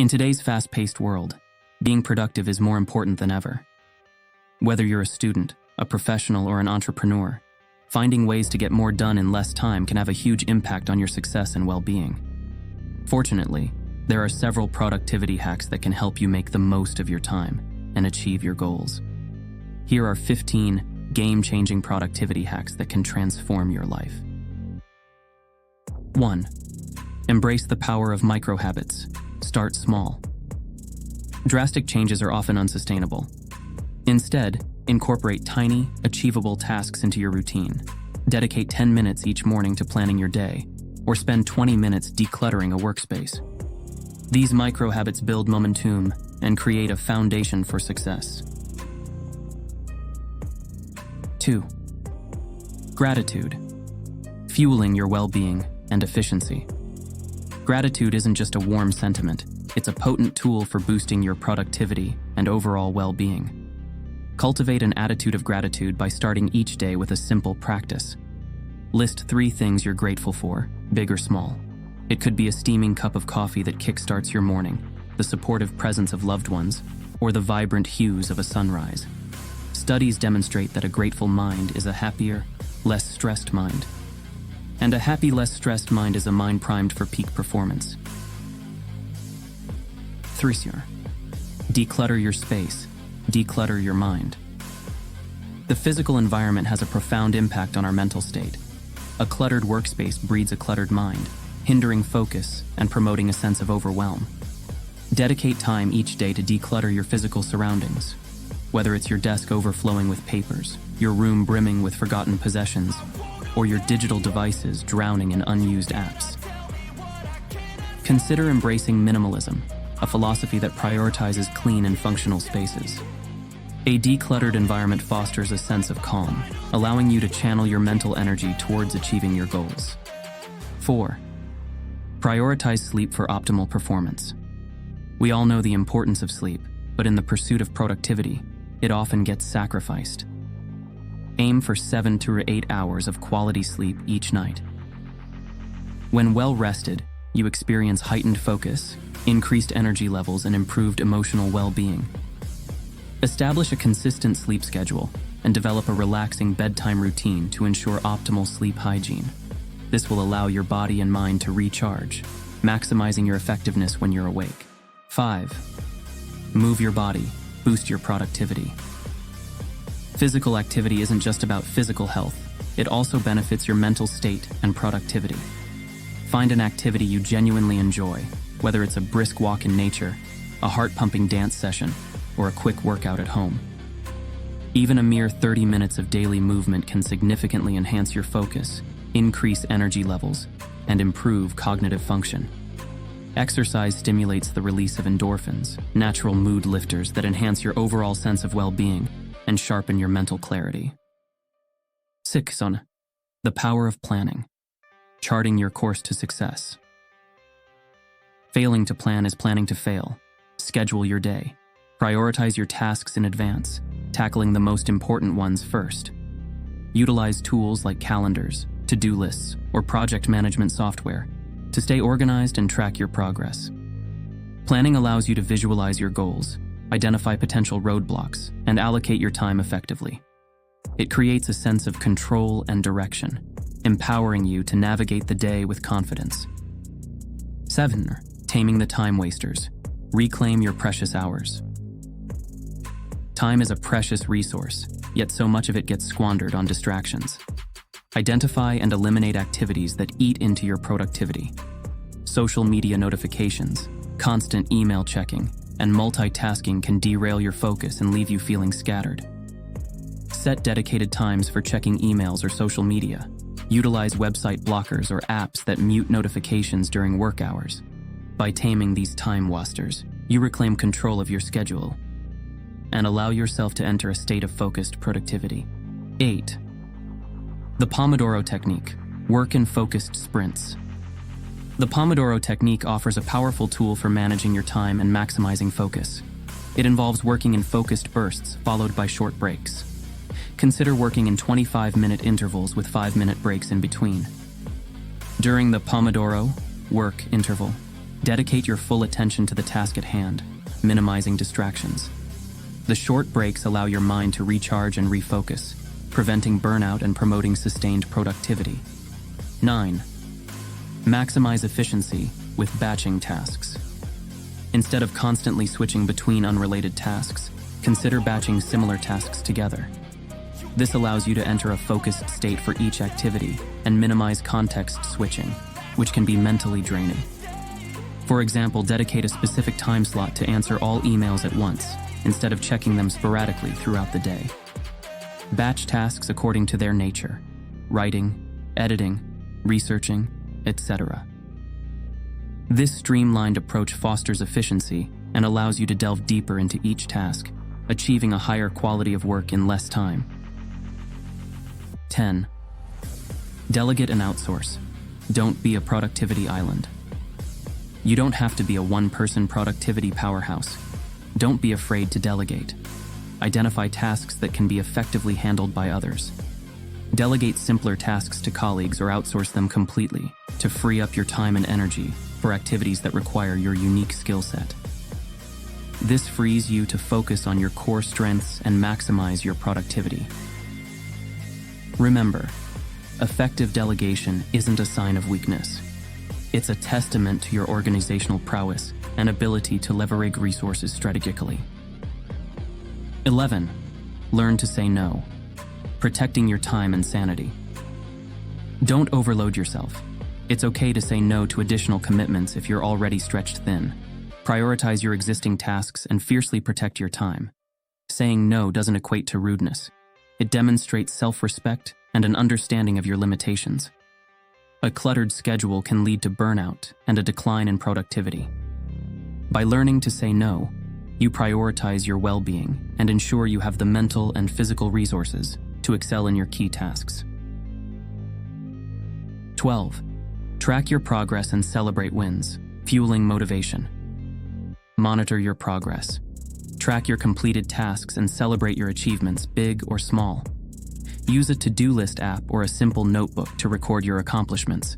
In today's fast-paced world, being productive is more important than ever. Whether you're a student, a professional, or an entrepreneur, finding ways to get more done in less time can have a huge impact on your success and well-being. Fortunately, there are several productivity hacks that can help you make the most of your time and achieve your goals. Here are 15 game-changing productivity hacks that can transform your life. 1. Embrace the power of micro-habits. Start small. Drastic changes are often unsustainable. Instead, incorporate tiny, achievable tasks into your routine. Dedicate 10 minutes each morning to planning your day, or spend 20 minutes decluttering a workspace. These micro-habits build momentum and create a foundation for success. 2. Gratitude. Fueling your well-being and efficiency. Gratitude isn't just a warm sentiment, it's a potent tool for boosting your productivity and overall well-being. Cultivate an attitude of gratitude by starting each day with a simple practice. List 3 things you're grateful for, big or small. It could be a steaming cup of coffee that kickstarts your morning, the supportive presence of loved ones, or the vibrant hues of a sunrise. Studies demonstrate that a grateful mind is a happier, less stressed mind. And a happy, less stressed mind is a mind primed for peak performance. 3. Declutter your space. Declutter your mind. The physical environment has a profound impact on our mental state. A cluttered workspace breeds a cluttered mind, hindering focus and promoting a sense of overwhelm. Dedicate time each day to declutter your physical surroundings. Whether it's your desk overflowing with papers, your room brimming with forgotten possessions, or your digital devices drowning in unused apps. Consider embracing minimalism, a philosophy that prioritizes clean and functional spaces. A decluttered environment fosters a sense of calm, allowing you to channel your mental energy towards achieving your goals. 4. Prioritize sleep for optimal performance. We all know the importance of sleep, but in the pursuit of productivity, it often gets sacrificed. Aim for 7 to 8 hours of quality sleep each night. When well rested, you experience heightened focus, increased energy levels, and improved emotional well-being. Establish a consistent sleep schedule and develop a relaxing bedtime routine to ensure optimal sleep hygiene. This will allow your body and mind to recharge, maximizing your effectiveness when you're awake. 5. Move your body, boost your productivity. Physical activity isn't just about physical health, it also benefits your mental state and productivity. Find an activity you genuinely enjoy, whether it's a brisk walk in nature, a heart-pumping dance session, or a quick workout at home. Even a mere 30 minutes of daily movement can significantly enhance your focus, increase energy levels, and improve cognitive function. Exercise stimulates the release of endorphins, natural mood lifters that enhance your overall sense of well-being and sharpen your mental clarity. 6. The power of planning. Charting your course to success. Failing to plan is planning to fail. Schedule your day. Prioritize your tasks in advance, tackling the most important ones first. Utilize tools like calendars, to-do lists, or project management software to stay organized and track your progress. Planning allows you to visualize your goals, identify potential roadblocks, and allocate your time effectively. It creates a sense of control and direction, empowering you to navigate the day with confidence. 7. Taming the time wasters. Reclaim your precious hours. Time is a precious resource, yet so much of it gets squandered on distractions. Identify and eliminate activities that eat into your productivity. Social media notifications, constant email checking, and multitasking can derail your focus and leave you feeling scattered. Set dedicated times for checking emails or social media. Utilize website blockers or apps that mute notifications during work hours. By taming these time wasters, you reclaim control of your schedule and allow yourself to enter a state of focused productivity. 8. The Pomodoro Technique. Work in focused sprints. The Pomodoro Technique offers a powerful tool for managing your time and maximizing focus. It involves working in focused bursts followed by short breaks. Consider working in 25-minute intervals with 5-minute breaks in between. During the Pomodoro work interval, Dedicate your full attention to the task at hand, minimizing distractions. The short breaks allow your mind to recharge and refocus, preventing burnout and promoting sustained productivity. 9. Maximize efficiency with batching tasks. Instead of constantly switching between unrelated tasks, consider batching similar tasks together. This allows you to enter a focused state for each activity and minimize context switching, which can be mentally draining. For example, dedicate a specific time slot to answer all emails at once, instead of checking them sporadically throughout the day. Batch tasks according to their nature: writing, editing, researching, etc. This streamlined approach fosters efficiency and allows you to delve deeper into each task, achieving a higher quality of work in less time. 10. Delegate and outsource. Don't be a productivity island. You don't have to be a one-person productivity powerhouse. Don't be afraid to delegate. Identify tasks that can be effectively handled by others. Delegate simpler tasks to colleagues or outsource them completely to free up your time and energy for activities that require your unique skill set. This frees you to focus on your core strengths and maximize your productivity. Remember, effective delegation isn't a sign of weakness. It's a testament to your organizational prowess and ability to leverage resources strategically. 11. Learn to say no, protecting your time and sanity. Don't overload yourself. It's okay to say no to additional commitments if you're already stretched thin. Prioritize your existing tasks and fiercely protect your time. Saying no doesn't equate to rudeness. It demonstrates self-respect and an understanding of your limitations. A cluttered schedule can lead to burnout and a decline in productivity. By learning to say no, you prioritize your well-being and ensure you have the mental and physical resources to excel in your key tasks. 12. Track your progress and celebrate wins, fueling motivation. Monitor your progress. Track your completed tasks and celebrate your achievements, big or small. Use a to-do list app or a simple notebook to record your accomplishments.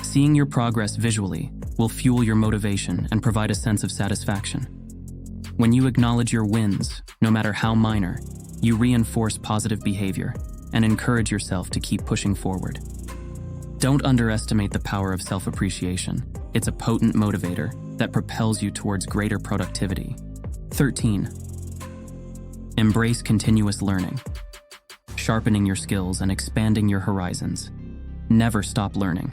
Seeing your progress visually will fuel your motivation and provide a sense of satisfaction. When you acknowledge your wins, no matter how minor, you reinforce positive behavior and encourage yourself to keep pushing forward. Don't underestimate the power of self-appreciation. It's a potent motivator that propels you towards greater productivity. 13. Embrace continuous learning. Sharpening your skills and expanding your horizons. Never stop learning.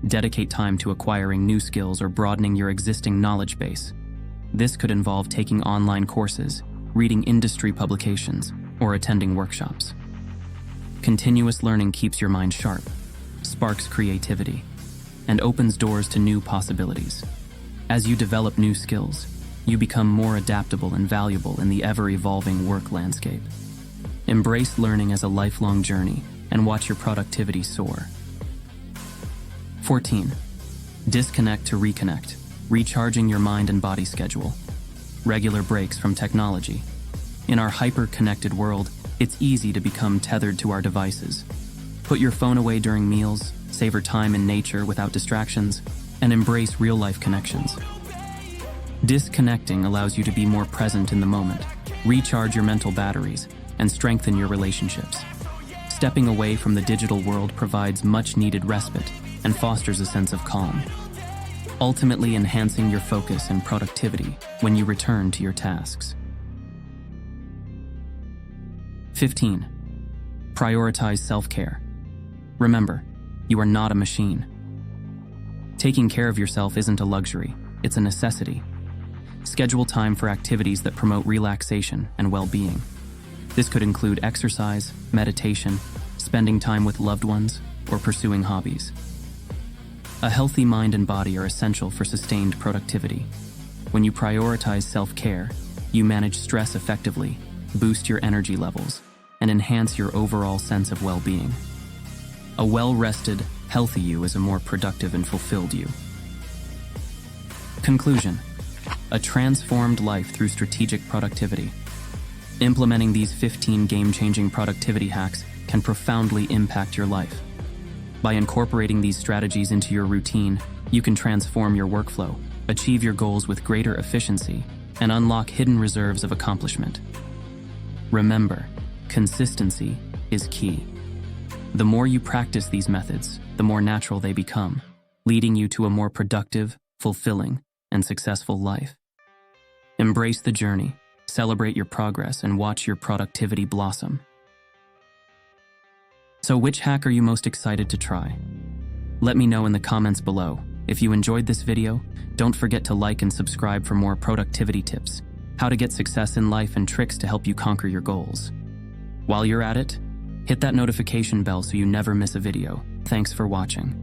Dedicate time to acquiring new skills or broadening your existing knowledge base. This could involve taking online courses, reading industry publications, or attending workshops. Continuous learning keeps your mind sharp, sparks creativity, and opens doors to new possibilities. As you develop new skills, you become more adaptable and valuable in the ever-evolving work landscape. Embrace learning as a lifelong journey and watch your productivity soar. 14. Disconnect to reconnect, recharging your mind and body schedule. Regular breaks from technology. In our hyper-connected world, it's easy to become tethered to our devices. Put your phone away during meals, savor time in nature without distractions, and embrace real-life connections. Disconnecting allows you to be more present in the moment, recharge your mental batteries, and strengthen your relationships. Stepping away from the digital world provides much-needed respite and fosters a sense of calm, ultimately enhancing your focus and productivity when you return to your tasks. 15. Prioritize self-care. Remember, you are not a machine. Taking care of yourself isn't a luxury, it's a necessity. Schedule time for activities that promote relaxation and well-being. This could include exercise, meditation, spending time with loved ones, or pursuing hobbies. A healthy mind and body are essential for sustained productivity. When you prioritize self-care, you manage stress effectively, boost your energy levels, and enhance your overall sense of well-being. A well-rested, healthy you is a more productive and fulfilled you. Conclusion: a transformed life through strategic productivity. Implementing these 15 game-changing productivity hacks can profoundly impact your life. By incorporating these strategies into your routine, you can transform your workflow, achieve your goals with greater efficiency, and unlock hidden reserves of accomplishment. Remember, consistency is key. The more you practice these methods, the more natural they become, leading you to a more productive, fulfilling, and successful life. Embrace the journey, celebrate your progress, and watch your productivity blossom. So which hack are you most excited to try? Let me know in the comments below. If you enjoyed this video, don't forget to like and subscribe for more productivity tips, how to get success in life, and tricks to help you conquer your goals. While you're at it, hit that notification bell so you never miss a video. Thanks for watching.